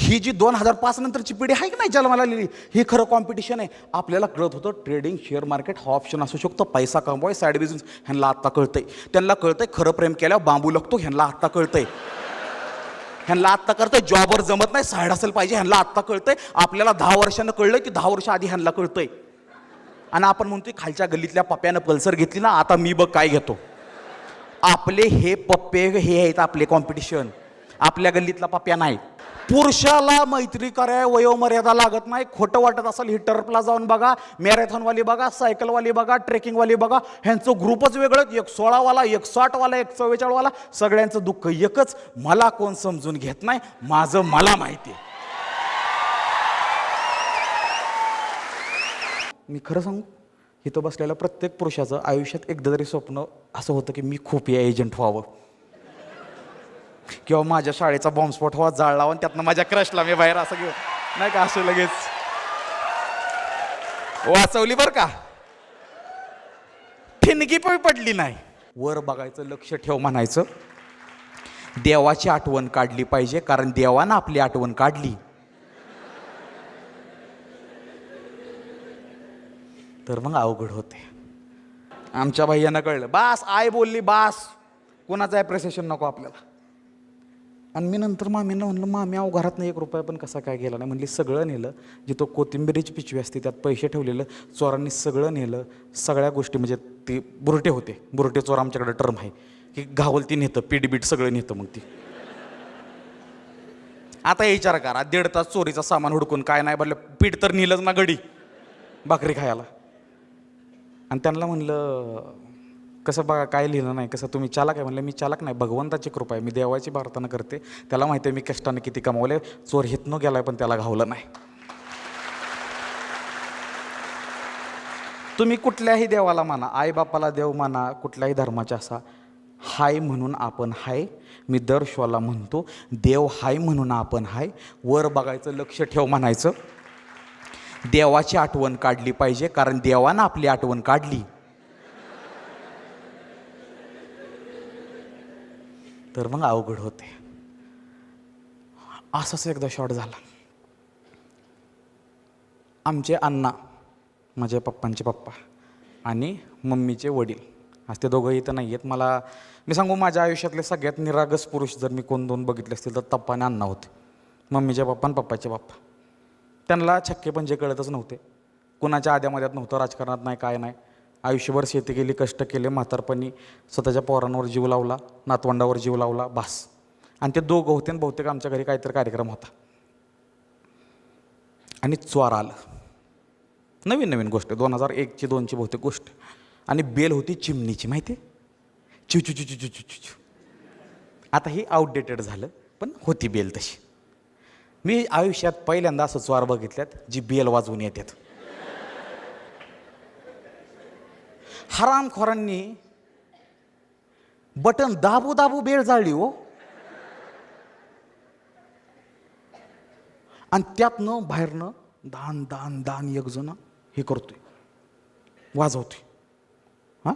ही जी 2005 नंतरची पिढी आहे की नाही जन्माला आलेली, ही खरं कॉम्पिटिशन आहे. आपल्याला कळत होतं ट्रेडिंग, शेअर मार्केट हा ऑप्शन असू शकतो, पैसा कमवाय, साईड बिझनेस. ह्यांना आत्ता कळतंय. त्यांना कळतंय खरं प्रेम केल्यावर बांबू लागतो. ह्यांना आत्ता कळतंय. ह्यांना आत्ता कळतंय जॉबवर जमत नाही, साईड असेल पाहिजे. ह्यांना आत्ता कळतंय. आपल्याला 10 वर्षानं कळलं की 10 वर्ष आधी ह्यांना कळतंय. आणि आपण म्हणतोय खालच्या गल्लीतल्या पप्प्यानं पल्सर घेतली ना, आता मी बघ काय घेतो. आपले हे पप्पे हे आहेत आपले कॉम्पिटिशन. आपल्या गल्लीतला पप्प्या नाही. पुरुषाला मैत्री कराय वयोमर्यादा लागत नाही. खोटं वाटत असेल ही टर्फला जाऊन बघा, मॅरेथॉनवाली बघा, सायकलवाली बघा, ट्रेकिंगवाली बघा. ह्यांचं ग्रुपच वेगळं. एक 16वाला, एक 60वाला, एक 44वाला. सगळ्यांचं दुःख एकच, मला कोण समजून घेत नाही, माझं मला माहिती आहे. मी खरं सांगू, इथं बसलेल्या प्रत्येक पुरुषाचं आयुष्यात एकदा तरी स्वप्न असं होतं की मी खुफिया एजंट व्हावं, किंवा माझ्या शाळेचा बॉम्बस्फोट व्हावा, जाळ लावा, त्यातनं माझ्या क्रशला मी बाहेर असं घेऊ नाही का, असं लगेच वाचवली बरं का, ठिणगी पण पडली नाही. वर बघायचं, लक्ष ठेव म्हणायचं. देवाची आठवण काढली पाहिजे, कारण देवानं आपली आठवण काढली तर मग अवघड होते. आमच्या भैयानं कळलं, बास आई बोलली बास, कोणाचं ॲप्रिसिएशन नको आपल्याला. आणि मी नंतर मामींना म्हणलं, मामी अहो घरात नाही 1 रुपया पण कसा काय गेला नाही. म्हणली सगळं नेलं, जिथं कोथिंबिरीची पिशवी असते त्यात पैसे ठेवलेलं चोरांनी सगळं नेलं. सगळ्या गोष्टी म्हणजे ते बुरटे होते, बुरटे चोर आमच्याकडे टर्म आहे की घावल ती नेतं, पीठ सगळं नेतं. मग ती आता विचार करा, 1.5 तास चोरीचं सामान हुडकून काय नाही बोललं, पीठ तर नेलंच ना गडी भाकरी खायला. आणि त्यांना म्हणलं कसं बघा काय लिहिलं नाही, कसं तुम्ही चालक आहे. म्हणलं मी चालक नाही, भगवंताची कृपा आहे, मी देवाची प्रार्थना करते, त्याला माहिती आहे मी कष्टाने किती कमावले. चोर हितनं गेलाय पण त्याला घावलं नाही. तुम्ही कुठल्याही देवाला माना, आई बापाला देव माना, कुठल्याही धर्माचा असा, हाय म्हणून आपण हाय. मी दर शोला म्हणतो, देव हाय म्हणून आपण हाय. वर बघायचं, लक्ष ठेव म्हणायचं. देवाची आठवण काढली पाहिजे, कारण देवानं आपली आठवण काढली तर मग अवघड होते. असंच एकदा शॉट झाला. आमचे अण्णा, माझ्या पप्पांचे पप्पा आणि मम्मीचे वडील, आज ते दोघं इथं नाही आहेत. मला मी सांगू, माझ्या आयुष्यातले सगळ्यात निरागस पुरुष जर मी कोण 2 बघितले असतील तर पप्पा आणि अण्णा होते. मम्मीचे पप्पा आणि पप्पाचे पप्पा. त्यांना छक्के पंजे कळतच नव्हते, कुणाच्या आद्यामध्यात नव्हतं, राजकारणात नाही काय नाही. आयुष्यभर शेती केली, कष्ट केले, म्हातारपणी स्वतःच्या पोरांवर जीव लावला, नातवंडावर जीव लावला, बास. आणि ते दोघं होते आणि बहुतेक आमच्या घरी काहीतरी कार्यक्रम होता आणि चोर आलं. नवीन गोष्ट, 2001ची 2ची बहुतेक गोष्ट. आणि बेल होती चिमणीची, माहिती आहे, चिव चिव चिव चिव चिव चिव. आता ही आउटडेटेड झालं, पण होती बेल तशी. मी आयुष्यात पहिल्यांदा असं चोर बघितल्यात जी बेल वाजवून येतात. हरामखोरांनी बटन दाबू दाबू बेल जाळली हो. आणि त्यातनं बाहेरनं दान दान दान एक जण हे करतोय, वाजवतोय. हां,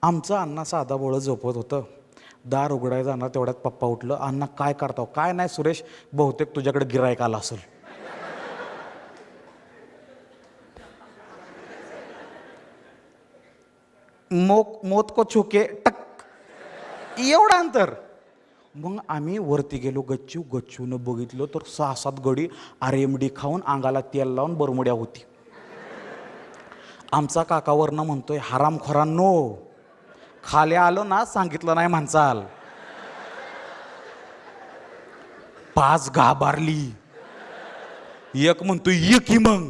आमचं अण्णा साधा बोळं झोपत होतं. दार उघडायला जाणार तेवढ्यात पप्पा उठलं. अण्णा काय करताव? काय नाही सुरेश, बहुतेक तुझ्याकडे गिरायक आला असेल. मोत को छुके टक, एवढं अंतर. मग आम्ही वरती गेलो, गच्चूनं बघितलं तर 6-7 गडी RMD खाऊन अंगाला तेल लावून बरमुड्या होती. आमचा काकावरनं म्हणतोय, हरामखोरांनो खाली आलो ना, सांगितलं नाही म्हणचाल. 5 घाबरली. एक म्हणतोय ये की, मग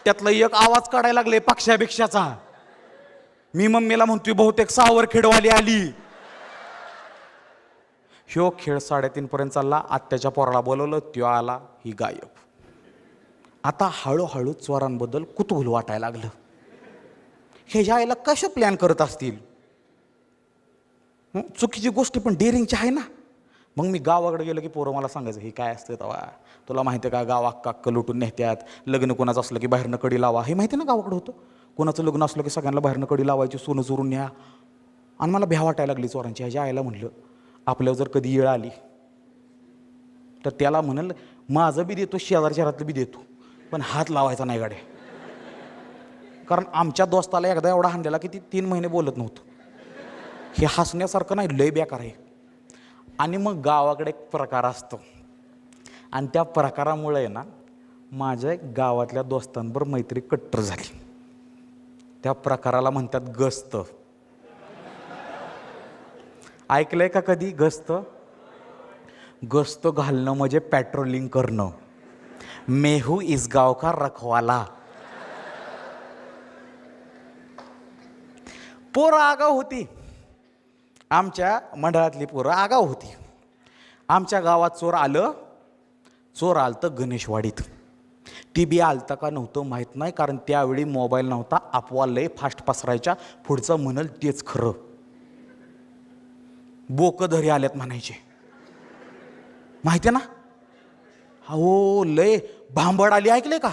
त्यातलं एक आवाज काढायला लागले पक्षाभिक्षाचा. मी मम्मीला म्हणतोय बहुतेक सावरखेडवाली आली. ह्यो खेळ 3:30 पर्यंत चालला. आत्याच्या पोराला बोलवलं, त्यो आला, ही गायब. आता हळूहळू चोरांबद्दल कुतूहल वाटायला लागलं. हे जायला कसं प्लॅन करत असतील, चुकीची गोष्ट पण डेअरिंगची आहे ना. मग मी गावाकडे गेलो की पोरं मला सांगायचं, हे काय असतं तेव्हा, तुला माहिती आहे का, गाव अक्का लुटून नेत्यात. लग्न कोणाचं असलं की बाहेरनं कडी लावा, हे माहिती ना गावाकडे होतं. कोणाचं लग्न असलं की सगळ्यांना बाहेरनं कडी लावायची, सोनं चोरून न्या. आणि मला भ्या वाटायला लागली चोरांची. ह्याच्या आईला म्हणलं, आपल्यावर जर कधी येळ आली तर त्याला म्हणाल माझं बी देतो, शेजारच्या घरातलं बी देतो, पण हात लावायचा नाही गाड्या. कारण आमच्या दोस्ताला एकदा एवढा हाणलेला की ती 3 महिने बोलत नव्हतं. हे हसण्यासारखं नाही, लय बेकार आहे. आणि मग गावाकडे एक प्रकार असतो आणि त्या प्रकारामुळे आहे ना माझ्या गावातल्या दोस्तांबरोबर मैत्री कट्टर झाली. त्या प्रकाराला म्हणतात गस्त. ऐकलंय का कधी गस्त? गस्त घालणं म्हणजे पेट्रोलिंग करणं. मेहू इस गाव का रखवाला. पोरं आगाव होती, आमच्या मंडळातली पोरं आगाव होती. आमच्या गावात चोर आलतं गणेशवाडीत. टीबी आलतं का नव्हतं माहीत नाही, कारण त्यावेळी मोबाईल नव्हता. अफवा लय फास्ट पसरायच्या, पुढचं म्हणाल तेच खरं. बोकं धरी आल्यात म्हणायचे, माहिती ना. हो लय भांबड आली, ऐकले का?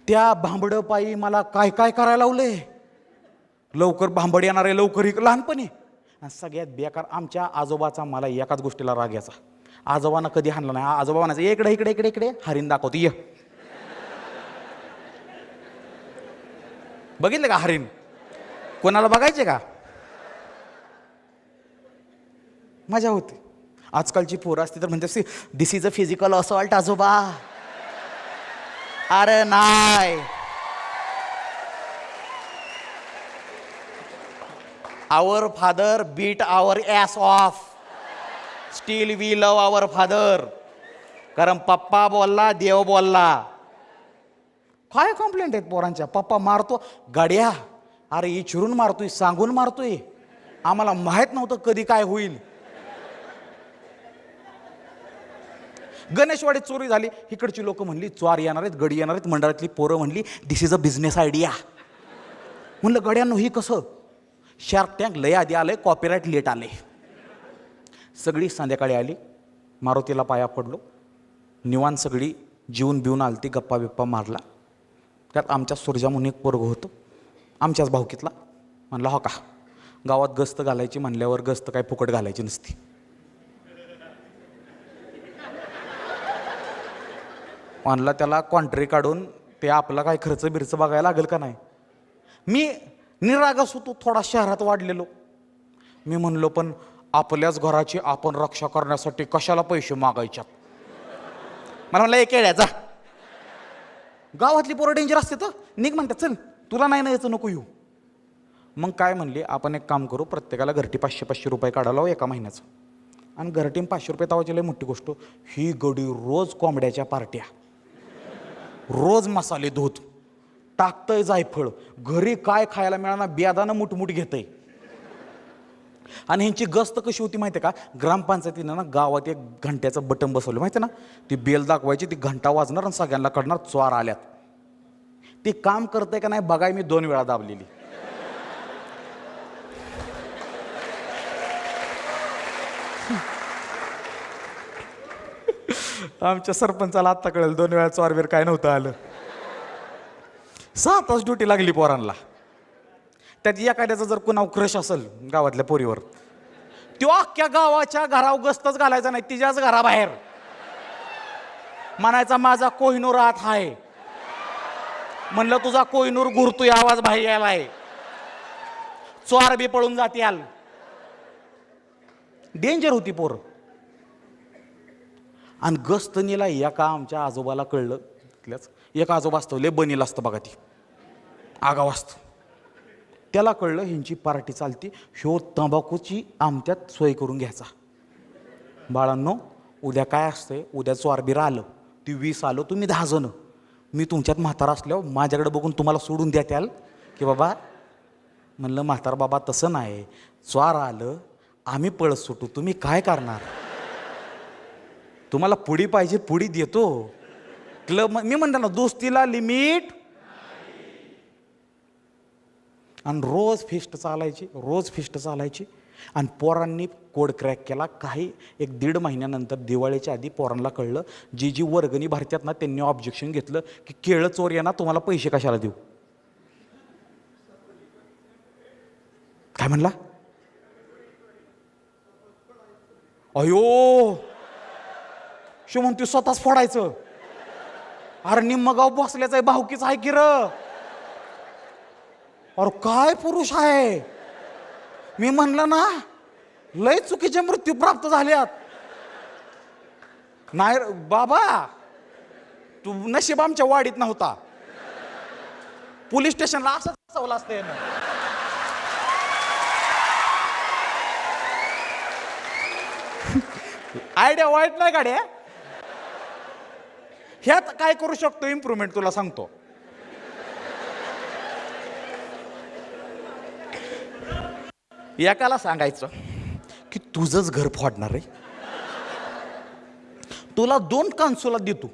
त्या भांबड पायी मला काय काय करायला लावले. लवकर भांबड येणार आहे, लवकर लहानपणी. आणि सगळ्यात बेकार आमच्या आजोबाचा मला एकाच गोष्टीला राग यायचा. आजोबांना कधी हाणलं नाही. आजोबा म्हणायचं इकडे इकडे इकडे इकडे हरीण दाखवते ये. बघितलं का हरीण? कोणाला बघायचे का? मजा होती. आजकालची पोरं असती तर म्हणते this is a physical assault आजोबा. अरे नाही, our father beat our ass off. Still we love our father. कारण पप्पा बोलला, देव बोलला. काय कंप्लेंट आहेत पोरांच्या? पप्पा मारतो गाड्या. अरे ही चिरून मारतोय, सांगून मारतोय. आम्हाला माहित नव्हतं कधी काय होईल. गणेशवाडीत चोरी झाली. इकडची लोक म्हणली चोर येणार आहेत, गडी येणार आहेत. मंडळातली पोरं म्हणली दिस इज अ बिझनेस आयडिया. म्हणलं गड्यांनो ही कसं? शार्क टँक लय आधी आलंय, कॉपीराईट लेट आले. सगळी संध्याकाळी आली, मारुतीला पाया पडलो. निवांत सगळी जीवन बिवून आलती, गप्पा बिप्पा मारला. त्यात आमच्या सुरजा म्हणून एक पोरग होतं, आमच्याच भावकीतला. म्हणला हो का, गावात गस्त घालायची म्हणल्यावर गस्त काय फुकट घालायची नसती. म्हणला त्याला कॉन्ट्री काढून ते आपला काय खर्च बिरचं बघायला लागेल का नाही. मी निरागस होतो, थोडा शहरात वाढलेलो. मी म्हणलो पण आपल्याच घराची आपण रक्षा करण्यासाठी कशाला पैसे मागायच्यात. मला म्हणलं एक केळ्या जा. गावातली पोरं डेंजर असते तर निघ म्हणतात, चल तुला नाही ना यायचं, नको येऊ. मग काय म्हणले, आपण एक काम करू, प्रत्येकाला घरटी 500-500 रुपये काढायला एका महिन्याचं. आणि घरटीन 500 रुपये तावाची लय मोठी गोष्ट. ही गडी रोज कोंबड्याच्या पार्ट्या, रोज मसाले धूत टाकतंय, जायफळ. घरी काय खायला मिळाना बेदानं मुठमुठ घेतंय. आणि ह्यांची गस्त कशी होती माहिती आहे का? ग्रामपंचायतीनं ना गावात एक घंट्याचं बटन बसवलं माहिती आहे ना. ती बेल दाखवायची, ती घंटा वाजणार आणि सगळ्यांना कळणार चोर आल्यात. ती काम करतंय का नाही बघाय मी 2 वेळा दाबलेली. आमच्या सरपंचाला आत्ता कळेल 2 वेळा चोरबीर काय नव्हतं आलं. 6 तास ड्युटी लागली पोरांना. त्यात एखाद्याचा जर कुणावर क्रश असेल गावातल्या पोरीवर, तो अख्ख्या गावाच्या घरावर गस्तच घालायचा नाही, तिच्याच घराबाहेर म्हणायचा माझा कोहिनूर आत आहे. म्हणलं तुझा कोहिनूर घुरतोय, आवाज बाहेर यायलाय, चोर बी पळून जात्याल. डेंजर होती पोर. आणि गस्तनीला एका आमच्या आजोबाला कळलं. तिथल्याच एक आजोबा असतो, लय बनील असतं बघा, ती आगाव असतं. त्याला कळलं ह्यांची पार्टी चालती, ह्यो तंबाखूची आमच्यात सोय करून घ्यायचा. बाळांनो उद्या काय असतंय, उद्या चोरबीर आलं, ती 20 आलं, तुम्ही 10 जण. मी तुमच्यात म्हातारा असल्यावर माझ्याकडे बघून तुम्हाला सोडून द्या त्याल की बाबा. म्हणलं म्हातार बाबा तसं नाही, चोर आलं आम्ही पळत सुटू, तुम्ही काय करणार? तुम्हाला पुडी पाहिजे पुडी देतो. क्लब मी म्हणतो ना दोस्तीला लिमिट. आणि रोज फिस्ट चालायची. आणि पोरांनी कोड क्रॅक केला. काही 1-1.5 महिन्यानंतर दिवाळीच्या आधी पोरांना कळलं, जी वर्गणी भरत्यात ना त्यांनी ऑब्जेक्शन घेतलं की केळं चोर येणार, तुम्हाला पैसे कशाला देऊ. काय म्हणला? अयो शो म्हणतो स्वतःच फोडायचं. अरे निम्म गाव बसल्याच आहे, भाऊकीच आहे की र. अरे काय पुरुष आहे. मी म्हणलं ना लय चुकीचे मृत्यू प्राप्त झाल्यात. नाही बाबा, तू नशीब आमच्या वाडीत नव्हता. पोलीस स्टेशनला असंच बसवलं असतं यानं. आयडिया वाईट नाही गाड्या. ह्यात काय करू शकतो इम्प्रुव्हमेंट तुला सांगतो. एकाला सांगायचं की तुझंच घर फोडणार आहे, तुला 2 कन्सोला देतो,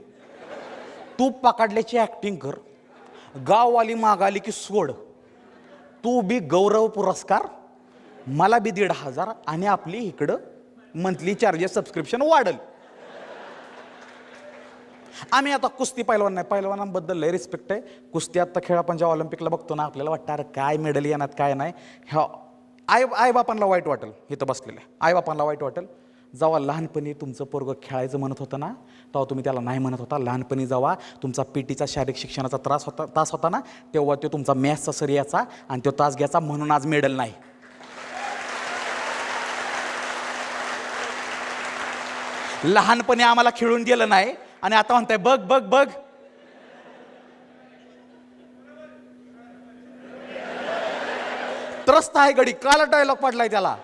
तू पकडल्याची ऍक्टिंग कर, गाववाली मागाली की सोड, तू बी गौरव पुरस्कार, मला बी 1,500 आणि आपली इकडं मंथली चार्जेस सबस्क्रिप्शन वाढल. आम्ही आता कुस्ती पैलवान नाही, पैलवानांबद्दल लय रिस्पेक्ट आहे. कुस्ती आता खेळ आपण जेव्हा ऑलिम्पिकला बघतो ना, आपल्याला वाटतं अरे काय मेडल येणार काय नाही. ह्या आईबापांना वाईट वाटेल, इथं बसलेलं आहे आईबापांना वाईट वाटेल. जेव्हा लहानपणी तुमचं पोरगं खेळायचं म्हणत होतं ना, तेव्हा तुम्ही त्याला नाही म्हणत होता. लहानपणी जेव्हा तुमचा पीटीचा शारीरिक शिक्षणाचा तास होता ना, तेव्हा तो तुमचा मॅथ्सचा सर याचा आणि तो तास घ्यायचा, म्हणून आज मेडल नाही. लहानपणी आम्हाला खेळून दिलं नाही आणि आता म्हणताय बघ बघ बघ. त्रस्त आहे गडी, काला डायलॉग पडलाय त्याला.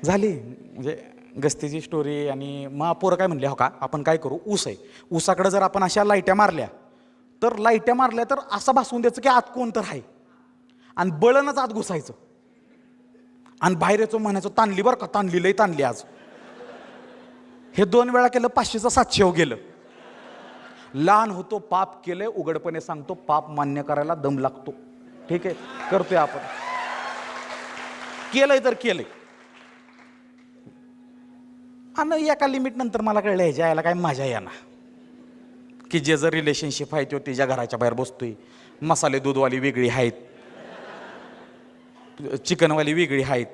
झाली म्हणजे गस्तीची स्टोरी. आणि मग पोरं काय म्हणले, हो का आपण काय करू, ऊस आहे, ऊसाकडे जर आपण अशा लाईट्या मारल्या तर असं भासवून द्यायचं की आत कोण तर आहे आणि बळणच आत घुसायचं आणि बाहेर याचं म्हणायचं ताणली बरं का, ताणली लई ताणली आज. हे 2 वेळा केलं, 500चं 700 गेलं. लहान होतो, पाप केलंय, उघडपणे सांगतो, पाप मान्य करायला दम लागतो. ठीक आहे, करतोय आपण, केलंय तर केलंय. आणि एका लिमिट नंतर मला कळलं ह्याच्या यायला काय मजा येणार, की जे जर रिलेशनशिप आहे तो तिच्या घराच्या बाहेर बसतोय, मसाले दूधवाली वेगळी आहेत, चिकनवाली वेगळी आहेत.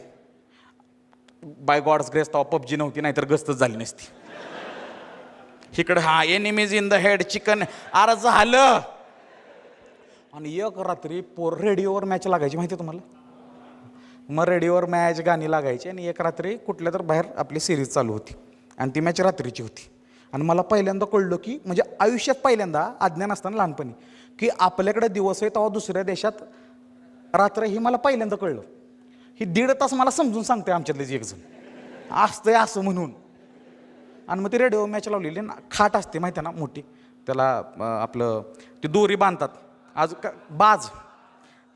बाय गॉड्स ग्रेस तेव्हा पबजी नव्हती, नाहीतर गस्तच झाली नसती. इकडे हा enemies in the head chicken, अरे झालं. आणि एक रात्री रेडिओवर मॅच लागायची, माहिती तुम्हाला. मग रेडिओवर मॅच गाणी लागायची आणि एक रात्री कुठल्या तर बाहेर आपली सिरीज चालू होती आणि ती मॅच रात्रीची होती. आणि मला पहिल्यांदा कळलं की, म्हणजे आयुष्यात पहिल्यांदा, अज्ञान असताना लहानपणी, की आपल्याकडे दिवस आहे तेव्हा दुसऱ्या देशात रात्र. ही मला पहिल्यांदा कळलं. ही 1.5 तास मला समजून सांगते आमच्यातलेच एक जण असतंय असं म्हणून. आणि मग ती रेडिओ मॅच लावलेली ना, खाट असते माहिती आहे ना मोठी, त्याला आपलं ती दोरी बांधतात आज बाज,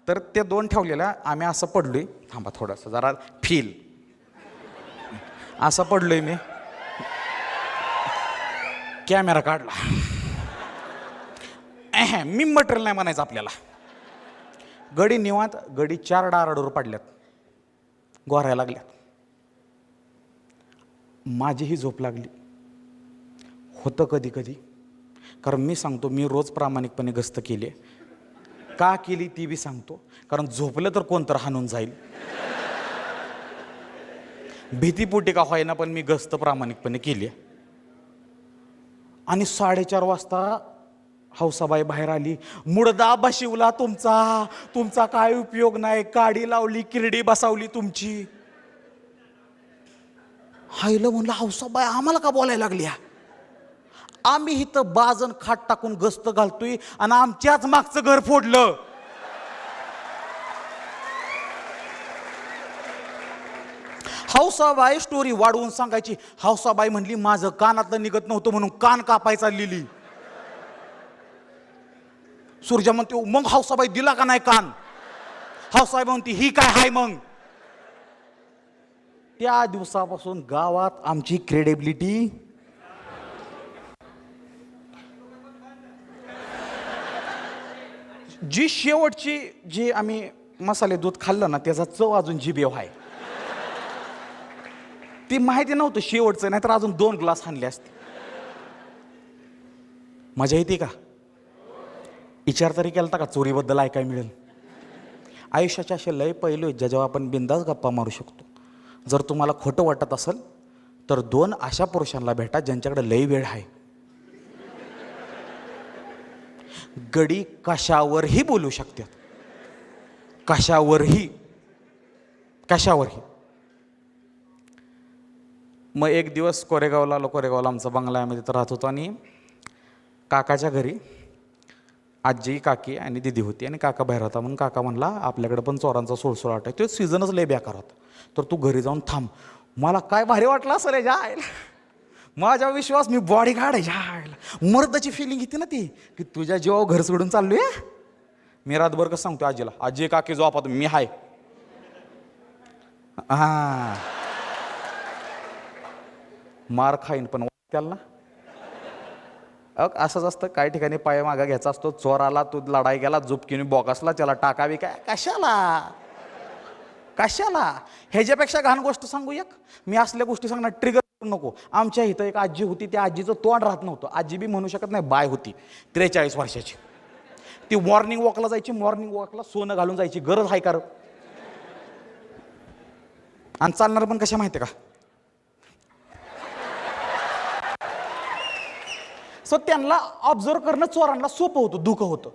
तर ते 2 ठेवलेल्या. आम्ही असं पडलोय, थांबा थोडंसं जरा फील, असं पडलोय मी, कॅमेरा काढला. मी मटेरियल नाही म्हणायचं आपल्याला. गडी निवांत, गडी 4 डारडोर पडल्यात, गोरायला लागल्यात. माझीही झोप लागली. होतं कधी कधी, कारण मी सांगतो, मी रोज प्रामाणिकपणे गस्त केली. का केली ती बी सांगतो, कारण झोपलं तर कोण तर हाणून जाईल. भीतीपोटी का होईना, पण मी गस्त प्रामाणिकपणे केली. आणि 4:30 वाजता हौसाबाई बाहेर आली. मुडदा बशिवला तुमचा काय उपयोग नाही, काडी लावली, किरडी बसावली तुमची. हायलं म्हणलं, हौसाबाई आम्हाला का बोलायला लागल्या. आम्ही इथं बाजन खाट टाकून गस्त घालतोय आणि आमच्याच मागचं घर फोडलं. हौसाबाई स्टोरी वाढवून सांगायची. हौसाबाई म्हणली, माझं कानातलं निघत नव्हतं म्हणून कान कापायचा लिहिली. सूर्या म्हणते, मग हौसाबाई दिला का नाही कान. हौसाबाई म्हणते, ही काय हाय मग. त्या दिवसापासून गावात आमची क्रेडिबिलिटी, जी शेवटची जी आम्ही मसाले दूध खाल्लं ना, त्याचा चव अजून जिभेवर आहे. ती माहिती नव्हतं शेवटचं, नाही तर अजून 2 ग्लास आणले असते. मजा येते का. विचार तरी केलता का चोरीबद्दल ऐकाय मिळेल. आयुष्याचे असे लय पैलू आहेत जेव्हा आपण बिंदास गप्पा मारू शकतो. जर तुम्हाला खोटं वाटत असेल तर 2 अशा पुरुषांना भेटा ज्यांच्याकडे लय वेळ आहे. गडी कशावरही बोलू शकतात, कशावरही. मग एक दिवस कोरेगावला आलो. कोरेगावला आमचा बंगला आहे, आम्ही तिथं राहत होतो. आणि काकाच्या घरी आजी, काकी आणि दिदी होती. आणि काका बाहेर होता. म्हणून काका म्हणला आपल्याकडे पण चोरांचा सुळसुळाट आहे, तो सीझनच लय बेकार होता, तर तू घरी जाऊन थांब. मला काय भारी वाटलं असं रे जायला. माझा विश्वास, मी बॉडीगार्ड आहे जायला. मर्दाची फिलिंग येते ना ती, की तुझ्या जीवावर घर सोडून चाललोय. मी रातभर कसं सांगतो आजीला, आजी काकी जो आपण मी हाय. हा मार खाईन पण त्याला ना. असंच असतं, काही ठिकाणी पाय मागा घ्यायचा असतो. चोर आला, तू लढाई गेला, झुपकीने बॉक्सला, त्याला टाकावी काय, कशाला. ह्याच्यापेक्षा घाण गोष्ट सांगू एक. मी असल्या गोष्टी सांगणार, ट्रिगर करू नको. आमच्या इथं एक आजी होती, त्या आजीचं तोंड राहत नव्हतं. आजी बी म्हणू शकत नाही, बाय होती 43 वर्षाची. ती मॉर्निंग वॉकला जायची. मॉर्निंग वॉकला सोनं घालून जायची. गरज आहे का? आणि चालणार पण कशा माहिती का? सो त्यांना ऑब्झर्व करणं चोरांना सोपं होतं, दुःख होतं.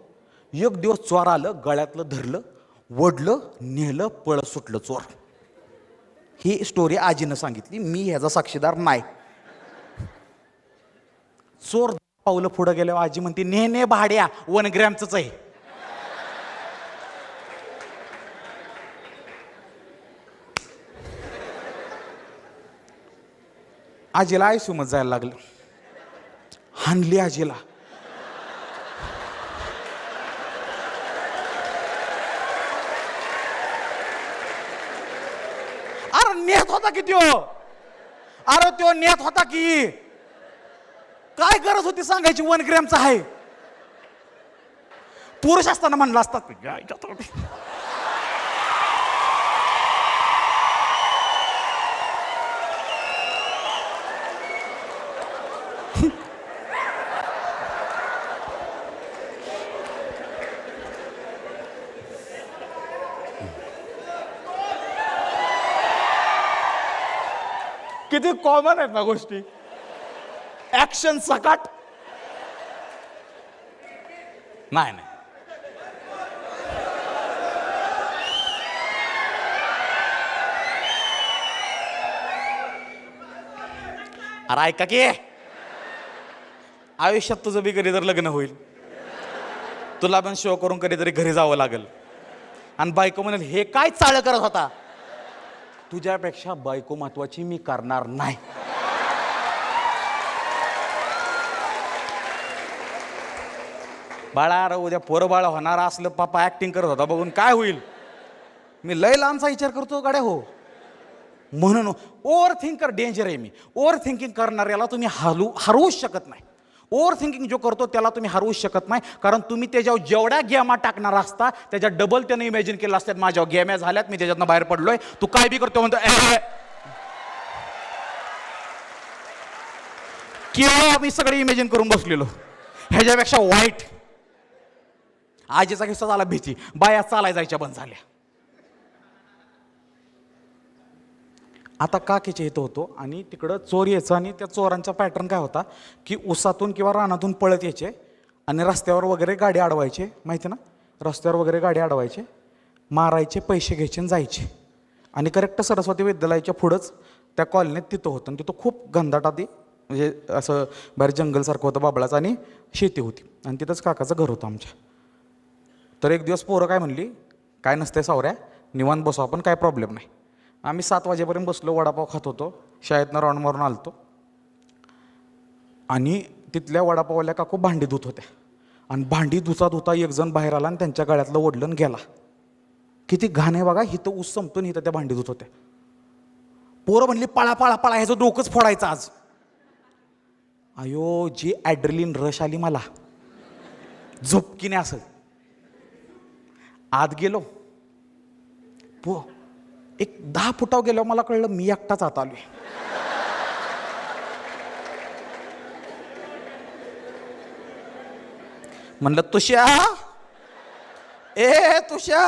एक दिवस चोर आलं, गळ्यातलं धरलं, वडलं, नेलं, पळत सुटलं चोर. ही स्टोरी आजीनं सांगितली, मी ह्याचा साक्षीदार नाही. चोर पावलं पुढं गेल्यावर आजी म्हणते, ने भाड्या 1 ग्रॅमच आहे. आजीला आयसीयू मध्ये जायला लागलं. हाणली आजीला. अरे नेत होता की त्यो, अरे त्यो नेत होता की. काय गरज होती सांगायची 1 ग्रॅमचा आहे? पुरुष असताना म्हणलं असतात. किती कॉमन आहेत ना गोष्टी. ऍक्शन सकाट. नाही. अरे ऐका की, आयुष्यात तुझं बी कधीतरी लग्न होईल, तुला पण शो करून कधीतरी घरी जावं लागेल. आणि बायको म्हणेल, हे काय चाळ करत होता? तुझ्यापेक्षा बायको महत्वाची, मी करणार नाही. बाळा अरे उद्या पोरं बाळा होणार असलं, पापा ऍक्टिंग करत होता बघून काय होईल? मी लय लांबचा विचार करतो गाड्या हो. म्हणून ओव्हर थिंकर डेंजर आहे. मी ओव्हर थिंकिंग करणाऱ्याला तुम्ही हरवूच शकत नाही. ओव्हर थिंकिंग जो करतो त्याला तुम्ही हरवूच शकत नाही, कारण तुम्ही त्याच्यावर जेवढ्या गेमा टाकणार असता त्याच्या डबल त्याने इमॅजिन केलं असतात. माझ्यावर गेम्या झाल्यात, मी त्याच्यातनं बाहेर पडलोय, तू काय बी करतो म्हणतो. किंवा मी सगळे इमॅजिन करून बसलेलो. ह्याच्यापेक्षा वाईट आजीचा किस्सा झाला भीती. बाया चालाय जायच्या बंद झाल्या. आता काकीच्या इथं होतो आणि तिकडं चोर यायचं. आणि त्या चोरांचा पॅटर्न काय होता की उसातून किंवा रानातून पळत यायचे आणि रस्त्यावर वगैरे गाडी अडवायचे. माहिती ना, रस्त्यावर वगैरे गाडी अडवायचे, मारायचे, पैसे घ्यायचे आणि जायचे. आणि करेक्ट सरस्वती विद्यालयाच्या पुढंच त्या कॉलनीत तिथं होतं. आणि तिथं खूप घनदाट आधी म्हणजे असं बाहेर जंगलसारखं होतं बाबळाचं, आणि शेती होती. आणि तिथंच काकाचं घर होतं आमच्या. तर एक दिवस पोरं काय म्हणली, काय नसते सावऱ्या, निवांत बसू आपण, काय प्रॉब्लेम नाही. आम्ही 7 वाजेपर्यंत बसलो, वडापाव खात होतो. शाळेतनं राऊंड मारून आलतो आणि तिथल्या वडापावल्या काकू भांडी धुत होत्या. आणि भांडी धुता एक जण बाहेर आला आणि त्यांच्या गळ्यातलं ओढलं गेला. किती घाण आहे बघा. हिथं ऊस संपतो, हिथं त्या भांडी धुत होत्या. पोरं म्हणली, पळा पळा पळा, ह्याचं डोकंच फोडायचं आज. अयो, जी ॲड्रेलिन रश आली मला, झोपकीने असं आत गेलो. एक 10 फुटावर गेलो, मला कळलं मी एकटाच आत आलोय. म्हणलं, तुष्या, ए तुष्या,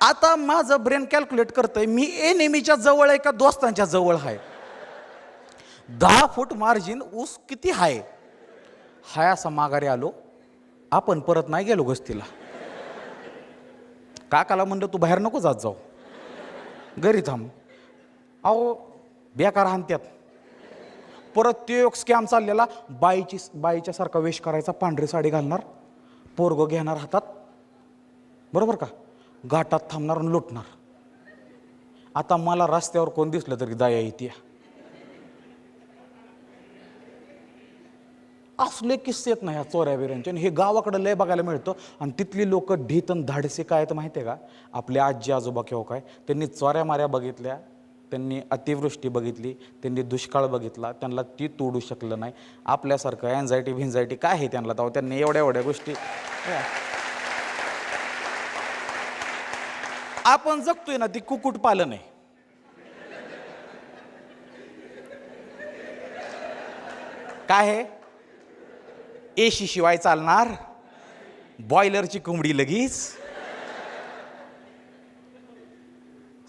आता माझं ब्रेन कॅल्क्युलेट करतंय, मी एनिमीच्या जवळ आहे का दोस्तांच्या जवळ आहे. 10 फूट मार्जिन ऊस किती हाय असा माघारी आलो. आपण परत नाही गेलो गस्तीला. काकाला म्हणलं तू बाहेर नको जात जाऊ, घरी थांब. अहो बेकार हानत्यात. परत तो एक स्कॅम चाललेला, बाईच्या सारखा वेश करायचा, पांढरी साडी घालणार, पोरगं घेणार हातात, बरोबर का, घाटात थांबणार आणि लुटणार. आता मला रस्त्यावर कोण दिसलं तरी दया येते. असले किस्से आहेत ना ह्या चोऱ्या बिऱ्यांचे, आणि हे गावाकडे लय बघायला मिळतं. आणि तिथली लोक ढीतन धाडसे काय तर माहिती आहे का, आपले आजी आजोबा किंवा काय, त्यांनी चोऱ्या माऱ्या बघितल्या, त्यांनी अतिवृष्टी बघितली, त्यांनी दुष्काळ बघितला, त्यांना ती तोडू शकलं नाही. आपल्यासारखं अँझायटी भिंझायटी काय आहे त्यांना, तेव्हा त्यांनी एवढ्या एवढ्या गोष्टी. आपण जगतोय ना ती कुक्कुट पालन आहे. काय आहे, एसी शिवाय चालणार, बॉयलरची कोंबडी लगीच.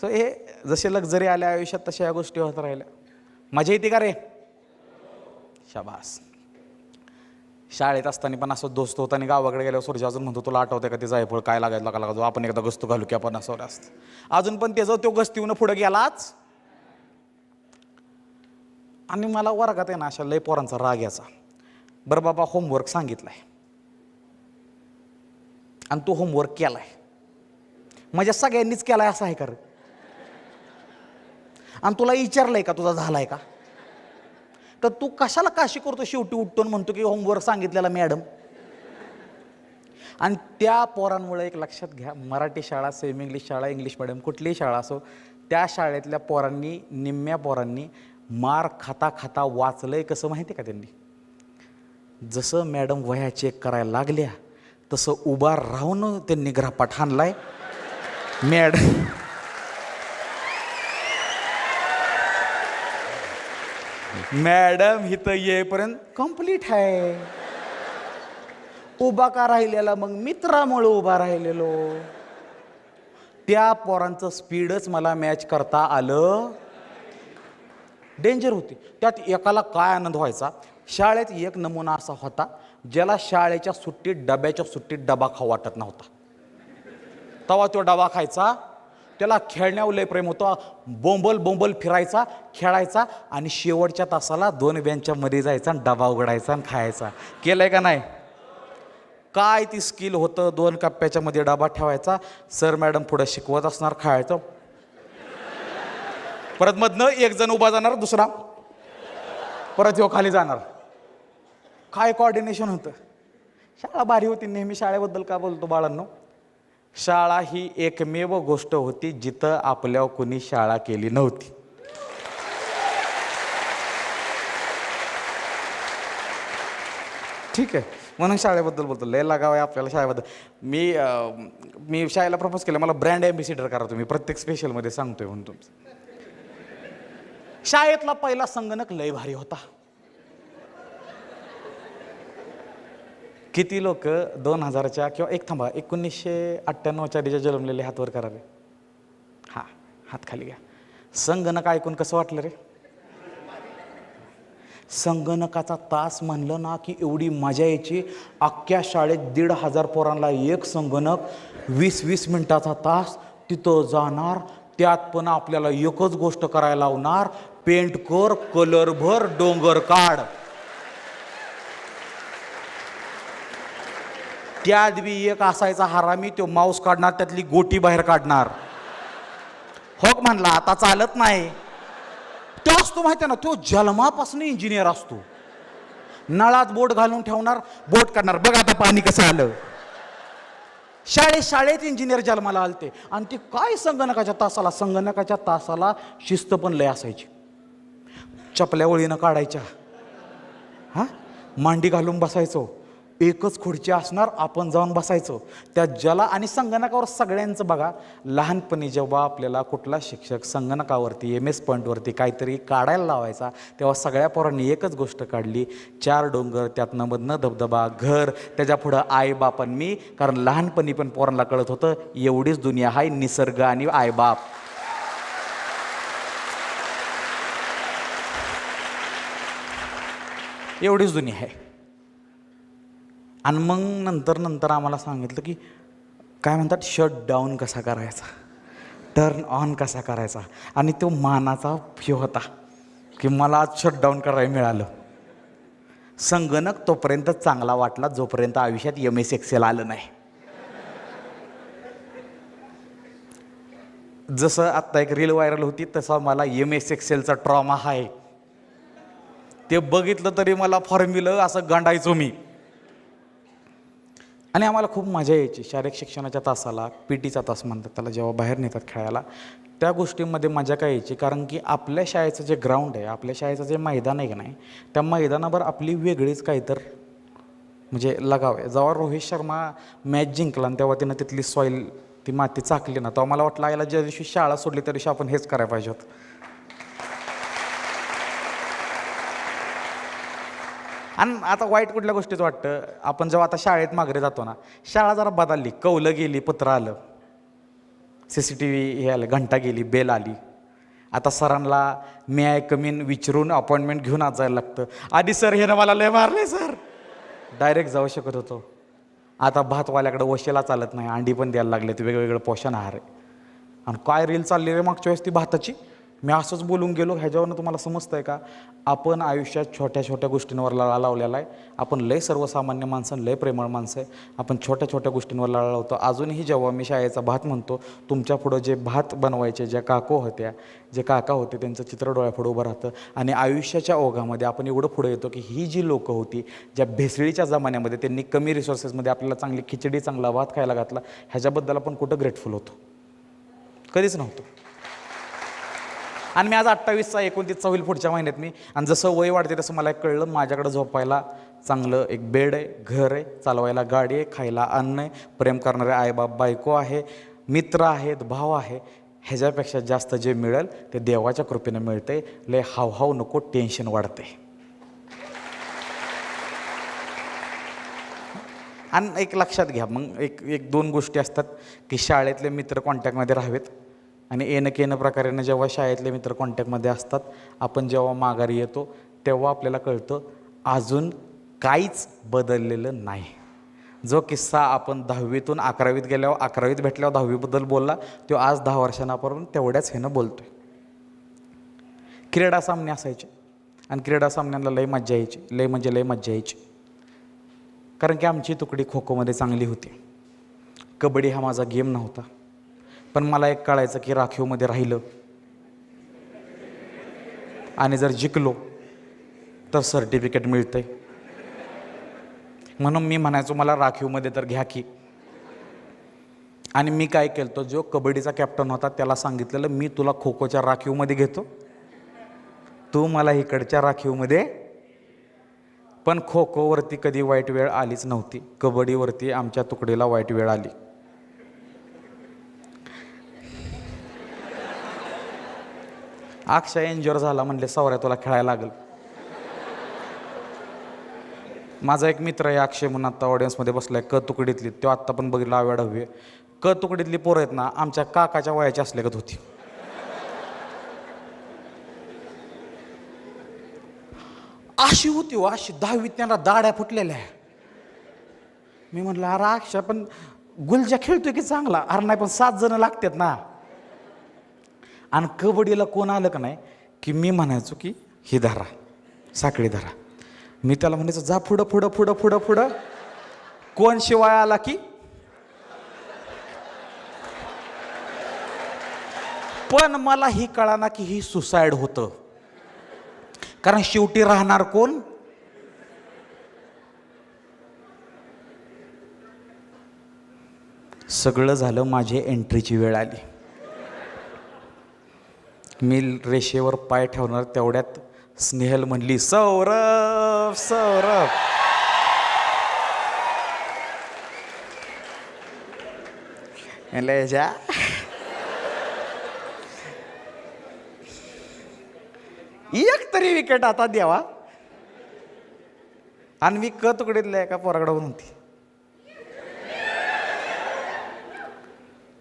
सो हे जसे लक्झरी आल्या आयुष्यात तशा या गोष्टी होत राहिल्या. मजा येते का रे? शाबास. शाळेत असताना पण असं दोस्त होता, आणि गावाकडे गेल्यावर सूर्य अजून म्हणतो तुला आठवते का ते जायफळ काय लागायला लागला, आपण एकदा गस्त घालू की आपण असं असतं. अजून पण त्याचं तो गस्तीवनं पुढे गेलाच. आणि मला वर्गात आहे ना अशा लय पोरांचा राग याचा. बरं बाबा होमवर्क सांगितलाय आणि तो होमवर्क केलाय, म्हणजे सगळ्यांनीच केलाय असं आहे का रे? आणि तुला विचारलंय का तुझा झालाय का? तर तू कशाला काशी करतो? शेवटी उठतो म्हणतो की होमवर्क सांगितलेला मॅडम. आणि त्या पोरांमुळे एक लक्षात घ्या, मराठी शाळा, सेमी इंग्लिश शाळा, इंग्लिश मिडियम कुठलीही शाळा असो, त्या शाळेतल्या पोरांनी, निम्म्या पोरांनी मार खाता खाता वाचलंय कसं माहिती का त्यांनी? जसं मॅडम वह्या चेक करायला लागल्या तसं उभा राहून त्यांनी ग्रहपाठ हाणलाय. मॅडम इथं येईपर्यंत कंप्लीट आहे. उभा का राहिलेला? मग मित्रामुळे उभा राहिलेलो. त्या पोरांचं स्पीडच मला मॅच करता आलं. डेंजर होती. त्यात एकाला काय आनंद व्हायचा, शाळेत एक नमुना असा होता ज्याला शाळेच्या सुट्टीत, डब्याच्या सुट्टीत डबा खाऊ वाटत नव्हता. तेव्हा तो डबा खायचा. त्याला खेळण्यावर लय प्रेम होतं. बोंबल फिरायचा, खेळायचा, आणि शेवटच्या तासाला 2 बेंचच्या मध्ये जायचा आणि डबा उघडायचा आणि खायचा. केलंय का नाही? काय ती स्किल होतं. 2 कप्प्याच्या मध्ये डबा ठेवायचा, सर मॅडम पुढे शिकवत असणार, खायचं. परत मधनं एक जण उभा जाणार, दुसरा परत ह्यो खाली जाणार. काय कोऑर्डिनेशन होतं. शाळा भारी होती. नेहमी शाळेबद्दल का बोलतो बाळांनो? शाळा ही एकमेव गोष्ट होती जिथं आपल्यावर कुणी शाळा केली नव्हती. ठीक आहे, म्हणून शाळेबद्दल बोलतो. लय लगाव आहे आपल्याला शाळेबद्दल. मी शाळेला प्रपोज केलं, मला ब्रँड ॲम्बेसिडर करा तुम्ही, प्रत्येक स्पेशलमध्ये सांगतोय म्हणून तुमचं. शाळेतला पहिला संगणक लय भारी होता. किती लोक 2000च्या किंवा 1998च्या आधीच्या जन्मलेले हात वर करावे. हा, हात खाली घ्या. संगणक ऐकून कसं वाटलं रे? संगणकाचा तास म्हणलं ना की एवढी मजा यायची. अख्ख्या शाळेत 1,500 पोरांना एक संगणक, 20-20 मिनिटाचा तास. तिथं जाणार, त्यात पण आपल्याला एकच गोष्ट करायला लावणार, पेंट कर, कलर भर, डोंगर काढ. त्यात बी एक असायचा हरामी, तो माऊस काढणार, त्यातली गोटी बाहेर काढणार. हो म्हणला आता चालत नाही. तो असतो माहिती आहे ना, तो जन्मापासून इंजिनियर असतो. नळात बोट घालून ठेवणार, बोट काढणार, बघ आता पाणी कसं आलं. शाळेत इंजिनियर जन्माला आलते. आणि ते काय संगणकाच्या तासाला शिस्त पण लय असायची. चपल्या ओळीनं काढायच्या, हा, मांडी घालून बसायचो, एकच खुर्ची असणार, आपण जाऊन बसायचो त्या ज्याला. आणि संगणकावर सगळ्यांचं बघा, लहानपणी जेव्हा आपल्याला कुठला शिक्षक संगणकावरती MS पॉईंटवरती काहीतरी काढायला लावायचा, तेव्हा सगळ्या पोरांनी एकच गोष्ट काढली, 4 डोंगर, त्यातनं मधनं धबधबा, घर, त्याच्या पुढं आईबाप आणि मी. कारण लहानपणी पण पोरांना कळत होतं एवढीच दुनिया आहे, निसर्ग आणि आईबाप. एवढीच दुनिया आहे. आणि मग नंतर आम्हाला सांगितलं की काय म्हणतात, शट डाऊन कसा करायचा, टर्न ऑन कसा करायचा. आणि तो मानाचा हे होता की मला आज शटडाऊन करायला मिळालं. संगणक तोपर्यंत चांगला वाटला जोपर्यंत आयुष्यात MS Excel आलं नाही. जसं आत्ता एक रील व्हायरल होती तसा मला MS Excelचा ट्रॉमा आहे. ते बघितलं तरी मला फॉर्म्युला असं गांडायचो मी. आणि आम्हाला खूप मजा यायची शारीरिक शिक्षणाच्या तासाला, PT तास म्हणतात त्याला, जेव्हा बाहेर नेतात खेळायला. त्या गोष्टींमध्ये मजा काय यायची, कारण की आपल्या शाळेचं जे ग्राउंड आहे, आपल्या शाळेचं जे मैदान आहे की नाही, त्या मैदानावर आपली वेगळीच काहीतर म्हणजे लगाव आहे. जेव्हा रोहित शर्मा मॅच जिंकला आणि तेव्हा तिनं तिथली सॉईल, ती माती चाकली ना, तेव्हा मला वाटलं याला ज्या दिवशी शाळा सोडली त्या दिवशी आपण हेच करायला पाहिजे होतं. आणि आता वाईट कुठल्या गोष्टीचं वाटतं, आपण जेव्हा आता शाळेत माघारी जातो ना, शाळा जरा बदलली, कौलं गेली, पत्र आलं, CCTV हे आलं, घंटा गेली, बेल आली. आता सरांना मे आय कम इन विचारून अपॉइंटमेंट घेऊन आज जायला लागतं. आधी सर हे ना मला लय मारले सर, डायरेक्ट जाऊ शकत होतो. आता भातवाल्याकडे वशेला चालत नाही, अंडी पण द्यायला लागले, ते वेगवेगळं पोषण आहार आहे. आणि काय रील चालली रे मागच्या वेळेस ती भाताची, मी असंच बोलून गेलो. ह्याच्यावरनं तुम्हाला समजतं आहे का, आपण आयुष्यात छोट्या छोट्या गोष्टींवर लळा लावलेला आहे. आपण लय सर्वसामान्य माणसं, लय प्रेमळ माणसं आहे. आपण छोट्या छोट्या गोष्टींवर लळा लावतो. अजूनही जेव्हा मी शाळेचा भात म्हणतो, तुमच्या पुढं जे भात बनवायचे ज्या काकू होत्या, जे काका होते, त्यांचं चित्र डोळ्यापुढं उभं राहतं. आणि आयुष्याच्या ओघामध्ये आपण एवढं पुढे येतो की ही जी लोकं होती, ज्या भेसळीच्या जमान्यामध्ये त्यांनी कमी रिसोर्सेसमध्ये आपल्याला चांगली खिचडी, चांगला भात खायला घातला, ह्याच्याबद्दल आपण कुठं ग्रेटफुल होतो? कधीच नव्हतो. आणि मी आज 28चा 29चा होईल पुढच्या महिन्यात मी. आणि जसं वय वाढते तसं मला कळलं, माझ्याकडं झोपायला चांगलं एक बेड आहे, घर आहे, चालवायला गाडी आहे, खायला अन्न आहे, प्रेम करणारे आईबाप बायको आहे, मित्र आहेत, भाव आहे. ह्याच्यापेक्षा जास्त जे मिळेल ते देवाच्या कृपेनं मिळते. लय हावहाव नको, टेन्शन वाढते. आणि एक लक्षात घ्या, मग एक दोन गोष्टी असतात की शाळेतले मित्र कॉन्टॅक्टमध्ये राहावेत. आणि येणं प्रकारेनं जेव्हा शाळेतले मित्र कॉन्टॅक्टमध्ये असतात, आपण जेव्हा माघारी येतो तेव्हा आपल्याला कळतं अजून काहीच बदललेलं नाही. जो किस्सा आपण 10वीतून 11वीत गेल्यावर, 11वीत भेटल्यावर 10वीबद्दल बोलला, तो आज 10 वर्षांपासून तेवढ्याच ह्यानं बोलतोय. क्रीडा सामने असायचे आणि क्रीडा सामन्यांना लय मज्जा यायची, लय म्हणजे लय मज्जा यायची. कारण की आमची तुकडी खो खोमध्ये चांगली होती. कबड्डी हा माझा गेम नव्हता. पण मला एक कळायचं की राखीवमध्ये राहिलं आणि जर जिंकलो तर सर्टिफिकेट मिळतंय. म्हणून मी म्हणायचो मला राखीवमध्ये तर घ्या की. आणि मी काय केलं, तो जो कबड्डीचा कॅप्टन होता त्याला सांगितलेलं, मी तुला खो खोच्या राखीवमध्ये घेतो, तू मला इकडच्या राखीवमध्ये. पण खो खोवरती कधी वाईट वेळ आलीच नव्हती. कबड्डीवरती आमच्या तुकडीला वाईट वेळ आली. अक्षय इंज्युअर झाला, म्हणले सवऱ्या तुला खेळायला लागल. माझा एक मित्र आहे अक्षय म्हणून, आत्ता ऑडियन्समध्ये बसलाय, क तुकडीतली. तो आत्ता पण बघितला आव्या हवे. क तुकडीतली पोरं आहेत ना, आमच्या काकाच्या वयाची असल्यागत होती. अशी होती हो, अशी 10वीत त्यांना दाड्या फुटलेल्या. मी म्हटलं अरे अक्षय पण गुलजा खेळतोय की चांगला. अरे नाही पण 7 जण लागतात ना. आणि कबड्डीला कोण आलं का नाही की मी म्हणायचो की ही धरा, साखळी धरा. मी त्याला म्हणायचो जा पुढं पुढं पुढं पुढं पुढं. कोण शिवाय आला की पण मला ही कळाना की ही सुसाईड होतं. कारण शेवटी राहणार कोण? सगळं झालं, माझी एंट्रीची वेळ आली. मी रेषेवर पाय ठेवणार तेवढ्यात स्नेहल म्हणली सौरभ सौरभ. जा एक तरी विकेट आता द्यावा. आणि मी तुकडीतल्या एका पोराकडे होती,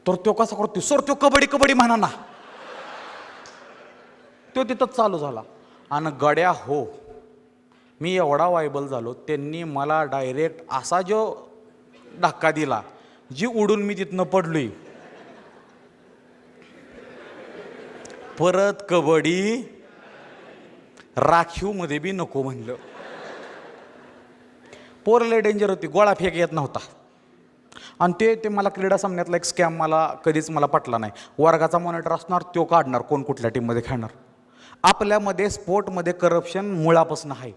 तर तो कसा करतो सर, तो कबड्डी कबड्डी म्हणा ना, तो तिथं चालू झाला. आणि गड्या हो, मी एवढा वायबल झालो, त्यांनी मला डायरेक्ट असा जो धक्का दिला, जी उडून मी तिथनं पडलोय. परत कबड्डी राखीव मध्ये बी नको म्हणलं. पोर लय डेंजर होती, गोळा फेक येत नव्हता. आणि ते मला क्रीडा सामन्यातला एक स्कॅम मला कधीच पटला नाही. वर्गाचा मॉनिटर असणार, तो काढणार कोण कुठल्या टीममध्ये खेळणार. आपल्यामध्ये स्पोर्टमध्ये करप्शन मुळापासून आहे.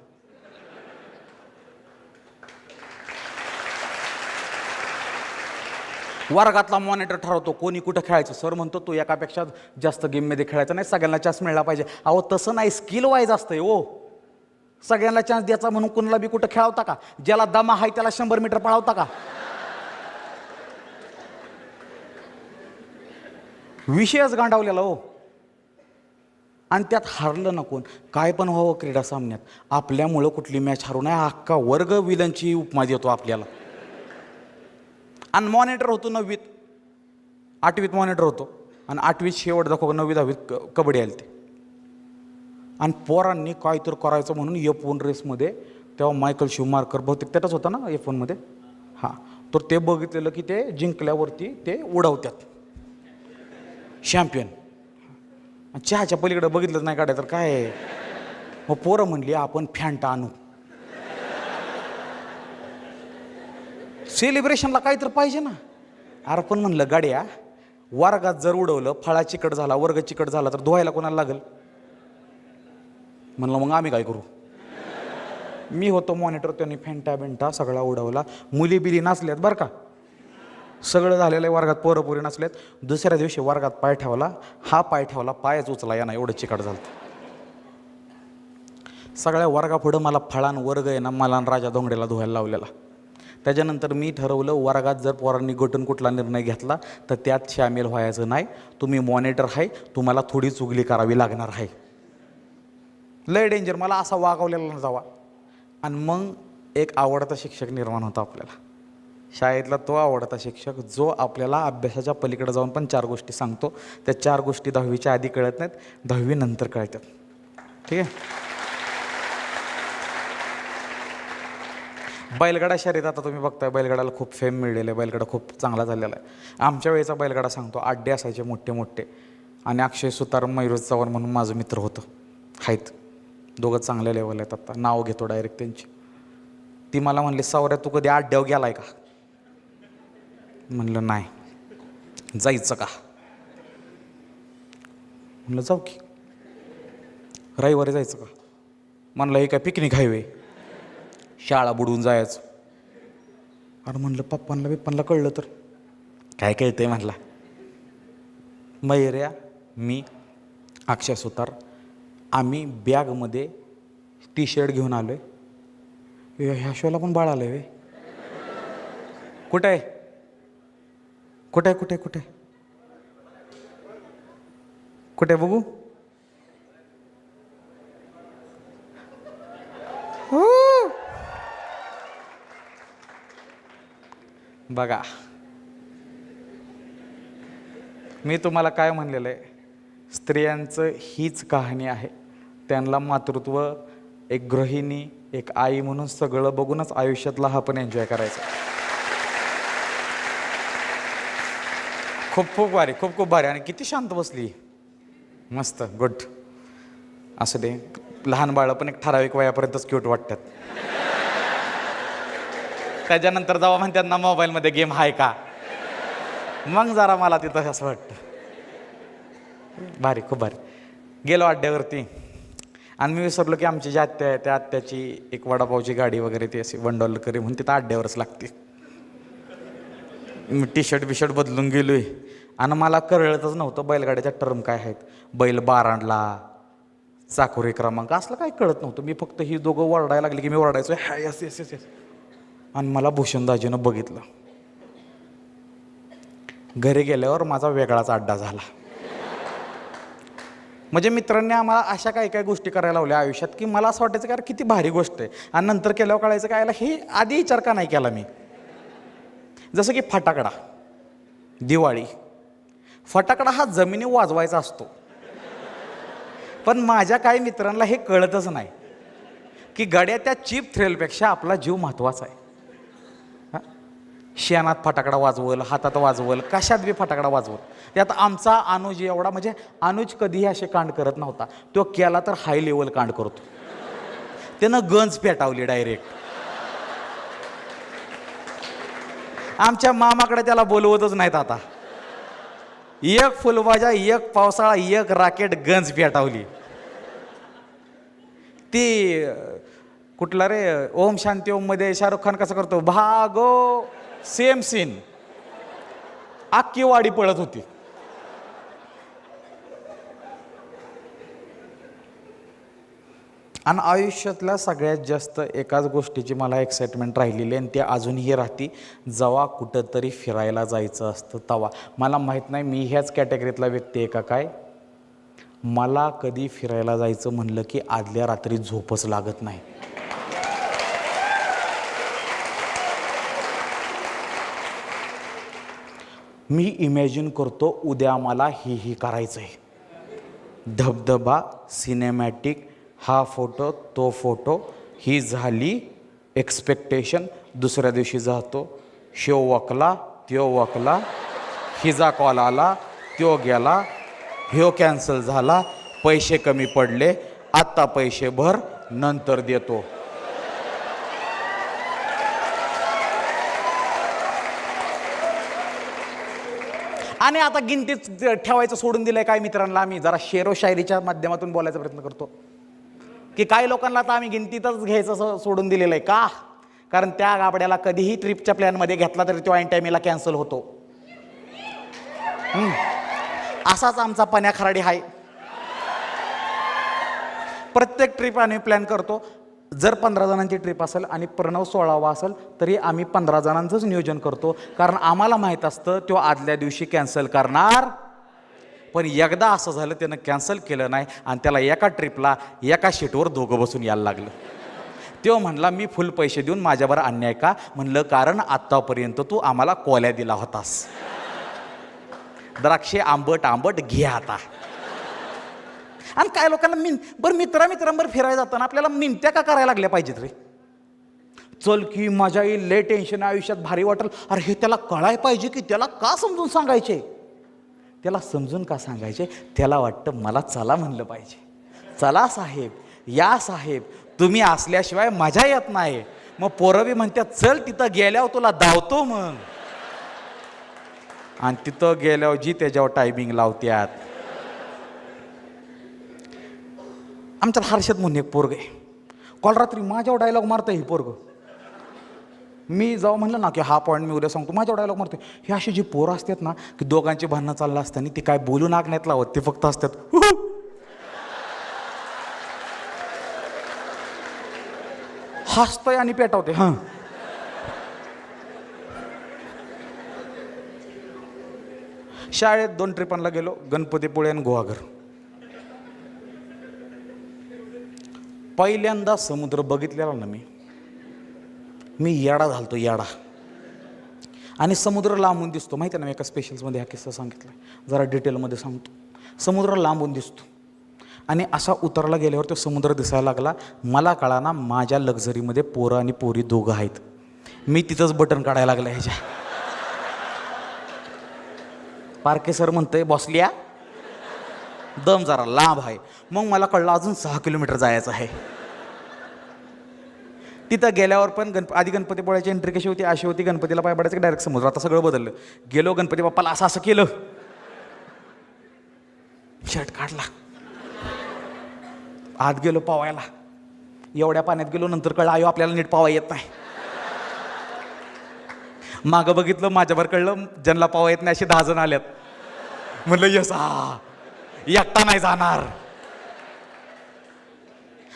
वर्गातला मॉनिटर ठरवतो कोणी कुठं खेळायचं. सर म्हणतो तू एकापेक्षा जास्त गेममध्ये खेळायचं नाही, सगळ्यांना चान्स मिळाला पाहिजे. अहो तसं नाही, स्किल वाईज असतंय हो. सगळ्यांना चान्स द्यायचा म्हणून कुणाला बी कुठं खेळवता का? ज्याला दमा आहे त्याला 100 मीटर पळावता का? विषयच गांडावलेला हो. आणि त्यात हारलं ना कोण, काय पण व्हावं क्रीडा सामन्यात, आपल्यामुळं कुठली मॅच हरू नये, अख्खा वर्ग विलनची उपमा देतो आपल्याला. आणि मॉनिटर होतो 9वीत, 8वीत मॉनिटर होतो. आणि 8वीत शेवट दाखव, 9वी 10वीत कबड्डी आली ती. आणि पोरांनी काय तर करायचं म्हणून F1 रेसमध्ये, तेव्हा मायकल शूमार्कर बहुतेक त्यातच होता ना F1मध्ये, हां, तर ते बघितलेलं की ते जिंकल्यावरती ते उडवतात चॅम्पियन. चहाच्या पलीकडे बघितलंच नाही काढाय तर काय. मग पोरं म्हणली आपण फॅन्टा आणू, सेलिब्रेशनला काहीतरी पाहिजे ना. अरे पण म्हणलं गाड्या, वर्गात जर उडवलं, फळा चिकट झाला, वर्ग चिकट झाला, तर धुवायला कोणाला लागेल. म्हणलं मग आम्ही काय करू. मी होतो मॉनिटर, त्यांनी फेंटा बेंटा सगळा उडवला. मुली बिली नाचल्यात बरं का, सगळं झालेलं आहे वर्गात, पोरं पोरी नाचल्यात. दुसऱ्या दिवशी वर्गात पाय ठेवला, हा पाय ठेवला, पायच उचला या ना, एवढं चिकट झालं. सगळ्या वर्गापुढं मला फळान वर्ग आहे ना, मला राजा धोंगडेला धुवायला लावलेला. त्याच्यानंतर मी ठरवलं, वर्गात जर पोरांनी गटून कुठला निर्णय घेतला तर त्यात सामील व्हायचं नाही. तुम्ही मॉनिटर आहे, तुम्हाला थोडी चुगली करावी लागणार आहे. लय डेंजर, मला असा वागवलेला जावा. आणि मग एक आवडता शिक्षक निर्माण होता आपल्याला शाळेतला, तो आवडता शिक्षक जो आपल्याला अभ्यासाच्या पलीकडे जाऊन पण 4 गोष्टी सांगतो. त्या 4 गोष्टी 10वीच्या आधी कळत नाहीत, 10वी नंतर कळतात. ठीक आहे. बैलगाडा शर्यत आता तुम्ही बघताय, बैलगाडाला खूप फेम मिळलेलं आहे, बैलगाडा खूप चांगला झालेला आहे. आमच्या वेळेचा बैलगाडा सांगतो, आड्डे असायचे मोठे मोठे. आणि अक्षय सुतार, मयुर चव्हाण म्हणून माझं मित्र होतं, आहेत दोघं, चांगल्या लेवल आहेत. आता नाव घेतो डायरेक्ट त्यांची. ती मला म्हणली, सावऱ्या तू कधी आड्ड्यावर गेलाय का? म्हणलं नाही. जायचं का? म्हणलं जाऊ की, रविवारी जायचं का? म्हणलं हे काय पिकनिक हायवे, शाळा बुडवून जायचं. अरे म्हणलं पप्पांना बिप्पांना कळलं तर काय कळतंय. म्हणला मयुर्या, मी, अक्षय सुतार, आम्ही बॅगमध्ये T-शर्ट घेऊन आलोय. ह्या शोला पण बाळ आलंय वे. कुठे आहे, कुठे आहे, कुठे कुठे कुठे बघू. बघा, मी तुम्हाला काय म्हणलेलं आहे, स्त्रियांचं हीच कहाणी आहे. त्यांना मातृत्व, एक गृहिणी, एक आई म्हणून सगळं बघूनच आयुष्यातला हा पण एन्जॉय करायचा. खूप खूप भारी, खूप खूप भारी. आणि किती शांत बसली, मस्त, गुड. असं दे, लहान बाळं पण एक ठराविक वयापर्यंतच क्यूट वाटतात. त्याच्यानंतर जेव्हा म्हणतात ना मोबाईलमध्ये गेम आहे का, मग जरा मला तिथं असं वाटतं. भारी, खूप भारी. गेलो अड्ड्यावरती आणि मी विसरलो की आमची जी आत्या आहे त्या आत्याची एक वडापावची गाडी वगैरे ती अशी $1 करी म्हणून तिथं अड्ड्यावरच लागते. मी T-शर्ट बिशर्ट बदलून गेलोय आणि मला कळतच नव्हतं बैलगाड्याच्या टर्म काय आहेत. बैल बारांडला, चाकोरी क्रमांक, असलं काय कळत नव्हतं. मी फक्त ही दोघं ओरडायला लागली की मी ओरडायचो, हा यस यस यस यस. आणि मला भूषणदाजीनं बघितलं. घरी गेल्यावर माझा वेगळाच अड्डा झाला. म्हणजे मित्रांनी आम्हाला अशा काही काही गोष्टी करायला लावल्या आयुष्यात की मला असं वाटायचं की अरे किती भारी गोष्ट आहे, आणि नंतर केल्यावर कळायचं काय याला हे आधी विचार का नाही केला मी. जसं की फटाकडा, दिवाळी. फटाकडा हा जमिनी वाजवायचा असतो, पण माझ्या काही मित्रांना हे कळतच नाही की गड्या त्या चीप थ्रिलपेक्षा आपला जीव महत्त्वाचा आहे. शेणात फटाकडा वाजवल, हातात वाजवल, कशात बी फटाकडा वाजवल. त्यात आमचा अनुज एवढा, म्हणजे अनुज कधीही असे कांड करत नव्हता. तो केला तर हाय लेवल कांड करतो. त्यानं गंज पेटावली डायरेक्ट. आमच्या मामाकडे त्याला बोलवतच नाहीत आता. एक फुलबाजा, एक पावसाळा, एक राकेट, गंज पेटावली. ती कुठला रे, ओम शांती ओम मध्ये शाहरुख खान कसं करतो, भागो, सेम सीन. अख्खी वाडी पळत होती. आणि आयुष्यातल्या सगळ्यात जास्त एकाच गोष्टीची मला एक्साइटमेंट राहिलेली, आणि ती अजूनही राहती. जेव्हा कुठंतरी फिरायला जायचं असतं तेव्हा. मला माहीत नाही मी ह्याच कॅटेगरीतला व्यक्ती आहे का काय, मला कधी फिरायला जायचं म्हणलं की आदल्या रात्री झोपच लागत नाही. मी इमॅजिन करतो उद्या मला ही करायचं आहे. धबधबा, सिनेमॅटिक, हा फोटो, तो फोटो, ही झाली एक्सपेक्टेशन. दुसऱ्या दिवशी जातो, शो वकला, त्यो वकला, हिजा कॉल आला, त्यो गेला, ह्यो कॅन्सल झाला, पैसे कमी पडले, आत्ता पैसे भर, नंतर देतो. आणि आता गिनतीच ठेवायचं सोडून दिलंय काय मित्रांना. आम्ही जरा शेरो शायरीच्या माध्यमातून बोलायचा प्रयत्न करतो की काही लोकांना आता आम्ही गिनतीतच घ्यायचं सोडून दिलेलं आहे. का? कारण त्या गाबड्याला कधीही ट्रिपच्या प्लॅनमध्ये घेतला तरी तो ऐन टायमीला कॅन्सल होतो. असाच आमचा पण्या खराडी आहे. प्रत्येक ट्रिप आम्ही प्लॅन करतो. जर 15 जणांची ट्रिप असेल आणि प्रणव 16वा असेल तरी आम्ही 15 जणांचंच नियोजन करतो, कारण आम्हाला माहीत असतं तो आदल्या दिवशी कॅन्सल करणार. पण एकदा असं झालं, त्यानं कॅन्सल केलं नाही आणि त्याला एका ट्रिपला एका शीटवर दोघं बसून यायला लागलं. तो म्हणला मी फुल पैसे देऊन माझ्यावर अन्याय का? म्हणलं कारण आत्तापर्यंत तू आम्हाला कोल्या दिला होतास, द्राक्षे आंबट आंबट घे आता. आणि काय लोकांना बरं मित्रांबरोबर फिरायला जाताना आपल्याला मिनत्या का करायला लागल्या पाहिजेत रे? चल की मजा येईल, लय टेन्शन आयुष्यात, भारी वाटेल. अरे हे त्याला कळाय पाहिजे की त्याला का समजून सांगायचे. त्याला समजून का सांगायचे? त्याला वाटतं मला चला म्हणलं पाहिजे. चला साहेब, या साहेब, तुम्ही असल्याशिवाय मजा येत नाही. मग पोरं बी म्हणतात चल तिथं गेल्यावर तुला धावतो मग. आणि तिथं गेल्यावर जी त्याच्यावर टायमिंग लावत्यात. आमच्यात हर्षद म्हणून एक पोरग आहे, काल रात्री माझ्यावर डायलॉग मारतं. ही पोरग मी जाऊ म्हणलं ना की हा पॉईंट मी उद्या सांगतो, माझ्यावर डायलॉग मारते. हे अशी जी पोरं असतात ना की दोघांची भांडणं चाललं असताना ती काय बोलू नागण्यात लावत, ते फक्त असतात हसतंय आणि पेटावते. हां शाळेत 2 ट्रिपांना गेलो, गणपतीपुळे आणि गुहागर. पहिल्यांदा समुद्र बघितलेला ना मी येडा झालतो, येडा. आणि समुद्र लांबून दिसतो माहिती आहे ना, मी एका स्पेशल्समध्ये हा किस्सा सांगितला, जरा डिटेलमध्ये सांगतो. समुद्र लांबून दिसतो आणि असा उतरला गेल्यावर तो समुद्र दिसायला लागला. मला कळाना माझ्या लक्झरीमध्ये पोरं आणि पोरी दोघं आहेत. मी तिथंच बटन काढायला लागलं ह्याच्या. पारखे सर म्हणतंय बसल्या दम जरा लांब आहे. मग मला कळलं अजून 6 किलोमीटर जायचं आहे. तिथं गेल्यावर पण आधी गणपतीपुळ्याची एंट्री कशी होती अशी होती, गणपतीला पाय पडायचं डायरेक्ट समुद्र. आता सगळं बदललं. गेलो गणपती बाप्पाला असं केलं, शर्ट काढला, आत गेलो पावायला. एवढ्या पाण्यात गेलो, नंतर कळलं आयो आपल्याला नीट पावा येत नाही. मागं बघितलं, माझ्यावर कळलं ज्यांना पावा येत नाही असे 10 जण आल्यात. म्हणलं यस, एकटा नाही जाणार.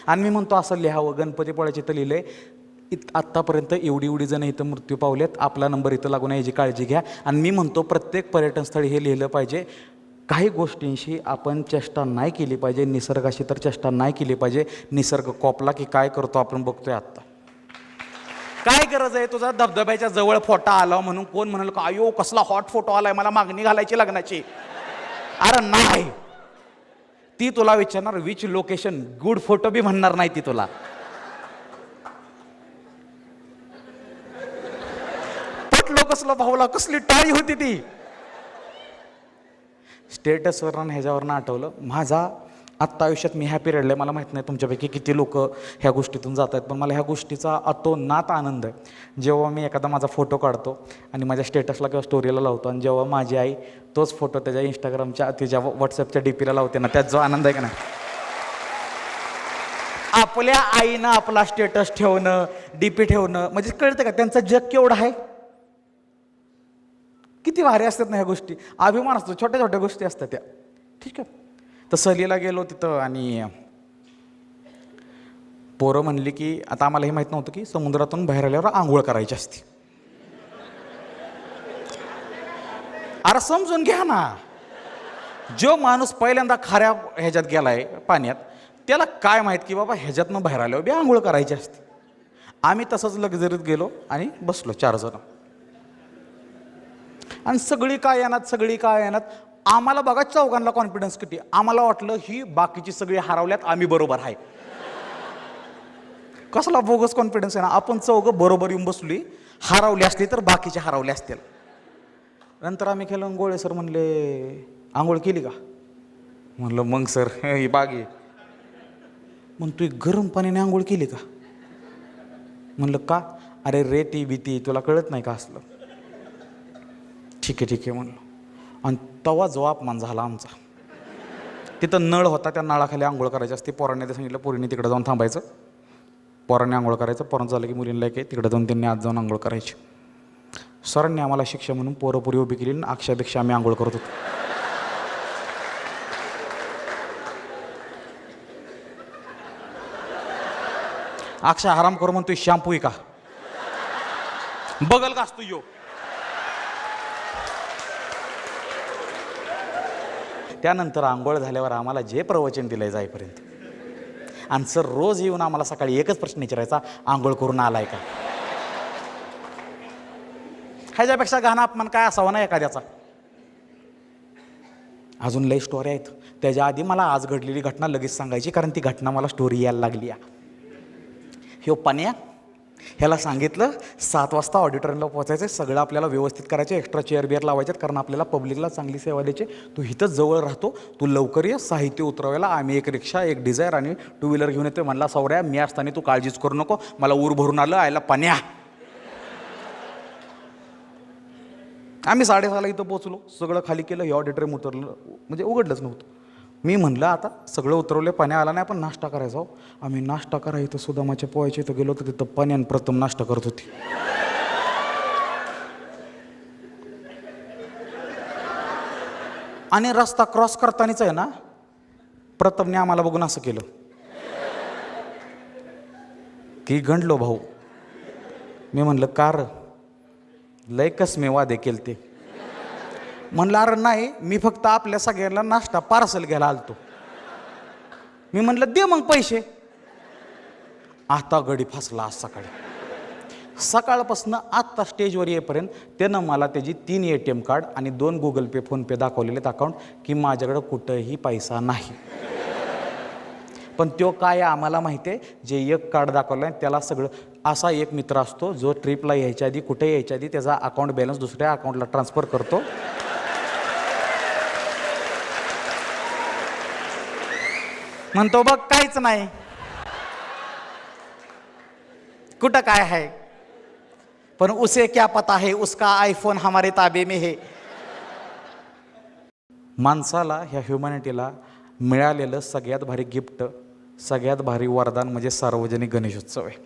आणि मी म्हणतो असं लिहावं, गणपतीपुळ्याची तर लिहिलंय आत्तापर्यंत एवढी जण इथं मृत्यू पावलेत, आपला नंबर इथं लागू नये याची काळजी घ्या. आणि मी म्हणतो प्रत्येक पर्यटनस्थळी हे लिहिलं पाहिजे, काही गोष्टींशी आपण चेष्टा नाही केली पाहिजे, निसर्गाशी तर चेष्टा नाही केली पाहिजे. निसर्ग कोपला की काय करतो आपण बघतोय आत्ता. काय गरज आहे तुझा धबधब्याच्या जवळ फोटो आला म्हणून कोण म्हणाल का अयो कसला हॉट फोटो आलाय मला मागणी घालायची लग्नाची. अरे नाही, ती तुला विचारणार विच लोकेशन गुड फोटो बी म्हणणार नाही ती तुला. पटलो कसला भाऊला, कसली टाळी होती ती. स्टेटसवरनं ह्याच्यावरनं आठवलं, माझा आत्ता आयुष्यात मी हॅपी रडले. मला माहीत नाही तुमच्यापैकी किती लोक ह्या गोष्टीतून जात आहेत, पण मला ह्या गोष्टीचा अतोनात आनंद आहे जेव्हा मी एखादा माझा फोटो काढतो आणि माझ्या स्टेटसला किंवा स्टोरीला लावतो, आणि जेव्हा माझी आई तोच फोटो त्याच्या इंस्टाग्रामच्या तिच्या व्हॉट्सअपच्या डीपीला लावते ना, त्यात जो आनंद आहे का नाही. आपल्या आईनं आपला स्टेटस ठेवणं, डीपी ठेवणं, म्हणजे कळतं का त्यांचं जग केवढं आहे. किती भारी असतात ना ह्या गोष्टी, अभिमान असतो, छोट्या छोट्या गोष्टी असतात त्या. ठीक आहे. तर सहलीला गेलो तिथं आणि पोरं म्हणली की आता आम्हाला हे माहीत नव्हतं की समुद्रातून बाहेर आल्यावर आंघोळ करायची असते. अरे समजून घ्या ना, जो माणूस पहिल्यांदा खाऱ्या ह्याच्यात गेलाय पाण्यात त्याला काय माहीत की बाबा ह्याच्यातनं बाहेर आल्यावर बी आंघोळ करायची असते. आम्ही तसंच लक्झरीत गेलो आणि बसलो 4 जण, आणि सगळी काय येणार. आम्हाला बघा चौघांना कॉन्फिडन्स किती. आम्हाला वाटलं ही बाकीची सगळी हरवल्यात, आम्ही बरोबर आहे. कसला बोगस कॉन्फिडन्स आहे ना. आपण चौघं बरोबर येऊन बसली, हरवली असली तर बाकीचे हरवले असतील. नंतर आम्ही केलं, गोळे सर म्हणले आंघोळ केली का. म्हणलं मग सर ही बागे. मग तू गरम पाण्याने आंघोळ केली का. म्हणलं का. अरे रेती भीती तुला कळत नाही का असलं. ठीक आहे म्हणलं. आणि तवा जो अपमान झाला आमचा. तिथं नळ होता, त्या नळाखाली आंघोळ करायची असते. पोरांनी ते सांगितलं पोरींनी तिकडे जाऊन थांबायचं, पोरांनी आंघोळ करायचं. पोरांचं झालं की मुलींना एक तिकडे जाऊन त्यांनी आज जाऊन आंघोळ करायची. सरांनी आम्हाला शिक्षा म्हणून पोरं उभी केली, अक्षापेक्षा आम्ही आंघोळ करत होतो. अक्षा आराम करू म्हणतोय, शॅम्पू आहे का बगल का असतो यो. त्यानंतर आंघोळ झाल्यावर आम्हाला जे प्रवचन दिलंय जाईपर्यंत, आणि सर रोज येऊन आम्हाला सकाळी एकच प्रश्न विचारायचा, आंघोळ करून आलाय का. ह्याच्यापेक्षा घाण अपमान काय असावा ना एखाद्याचा. अजून लई स्टोरी आहेत. त्याच्या आधी मला आज घडलेली घटना लगेच सांगायची, कारण ती घटना मला स्टोरी यायला लागली. ह्यो पाण्या ह्याला सांगितलं 7 वाजता ऑडिटोरियमला पोहोचायचं, सगळं आपल्याला व्यवस्थित करायचं, एक्स्ट्रा चेअर बिअर लावायच्यात, कारण आपल्याला पब्लिकला चांगली सेवा द्यायची. तू इथंच जवळ राहतो, तू लवकर ये. साहित्य उतरवायला आम्ही एक रिक्षा, एक डिझायर आणि 2 व्हीलर घेऊन येतोय. म्हणला सवड्या मी असताना तू काळजीच करू नको, मला ऊर भरून आलं आयला पाण्या. आम्ही 6:30ला इथं पोहोचलो, सगळं खाली केलं. हे ऑडिटोरियम उतरलं, म्हणजे उघडलंच नव्हतं. मी म्हणलं आता सगळं उतरवलं, पाण्या आला नाही, आपण नाश्ता करायचा. आम्ही नाश्ता करायचं सुदामाच्या पोहायच्या इथं गेलो, तर तिथं पाण्यान प्रथम नाश्ता करत होती. आणि रस्ता क्रॉस करतानाच आहे ना, प्रथमने आम्हाला बघून असं केलं की गंडलो भाऊ. मी म्हणलं कार लय कसमे वादे केले ते. म्हणलं अरे नाही, मी फक्त आपल्या सगळ्यांना नाश्ता पार्सल घ्यायला आलतो. मी म्हणलं दे मग पैसे. आता गडी फसला. आज सकाळपासून आत्ता स्टेजवर येईपर्यंत त्यानं मला त्याची 3 ATM कार्ड आणि 2 गुगल पे फोन पे दाखवलेले अकाउंट, की माझ्याकडं कुठंही पैसा नाही. पण तो काय आम्हाला माहिती आहे, जे एक कार्ड दाखवलं आहे त्याला सगळं. असा एक मित्र असतो जो ट्रिपला यायच्या आधी, कुठे यायच्या आधी त्याचा अकाउंट बॅलन्स दुसऱ्या अकाउंटला ट्रान्सफर करतो. म्हणतो बघ काहीच नाही, कुठं काय आहे, पण उसे क्या पता है उसका आईफोन हमारे ताबे में है. माणसाला, ह्या ह्युमॅनिटीला मिळालेलं सगळ्यात भारी गिफ्ट, सगळ्यात भारी वरदान म्हणजे सार्वजनिक गणेशोत्सव आहे.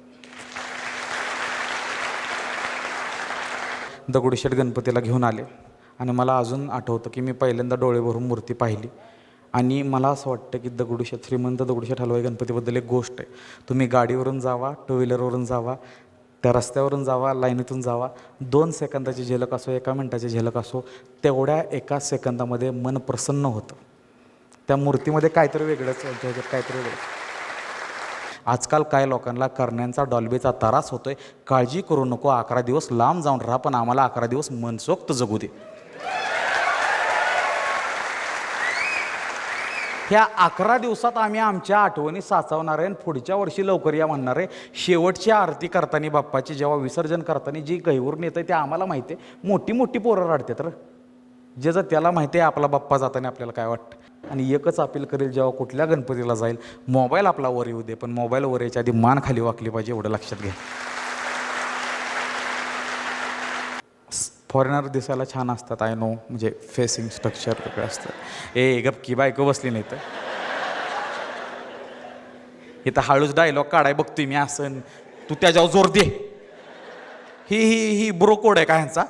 दगडूशेठ गणपतीला घेऊन आले आणि मला अजून आठवतं की मी पहिल्यांदा डोळे भरून मूर्ती पाहिली. आणि मला असं वाटतं की श्रीमंत दगडूशेठ हलवाई गणपतीबद्दल एक गोष्ट आहे. तुम्ही गाडीवरून जावा, 2 व्हीलरवरून जावा, त्या रस्त्यावरून जावा, लाईनीतून जावा, 2 सेकंदाची झलक असो, 1 मिनिटाची झलक असो, तेवढ्या 1 सेकंदामध्ये मन प्रसन्न होतं. त्या मूर्तीमध्ये काहीतरी वेगळंच, ह्याच्यात काहीतरी वेगळं. आजकाल काय लोकांना करण्यांचा डॉल्बीचा त्रास होतोय. काळजी करू नको, 11 दिवस लांब जाऊन राहा, पण आम्हाला 11 दिवस मनसोक्त जगू दे. ह्या 11 दिवसात आम्ही आमच्या आठवणी साचवणार आहे आणि पुढच्या वर्षी लवकर या म्हणणार आहे. शेवटची आरती करताना बाप्पाची, जेव्हा विसर्जन करताना जी गैवरून येतं ते आम्हाला माहिती आहे. मोठी मोठी पोरं रडतात तर ज्याचं त्याला माहिती आहे आपला बाप्पा जाताना आपल्याला काय वाटतं. आणि एकच अपील करेल, जेव्हा कुठल्या गणपतीला जाईल, मोबाईल आपला वर येऊ दे, पण मोबाईल वर यायच्या आधी मान खाली वाकली पाहिजे, एवढं लक्षात घ्या. फॉरेनर दिसायला छान असतात, आय नो, म्हणजे फेसिंग स्ट्रक्चर वेगळं असतं. गपकी बायको बसली नाही तर इथं हळूच डायलॉग काढाय बघतोय मी, असं तू त्याच्यावर जोर दे. ही ब्रो कोड आहे का ह्यांचा?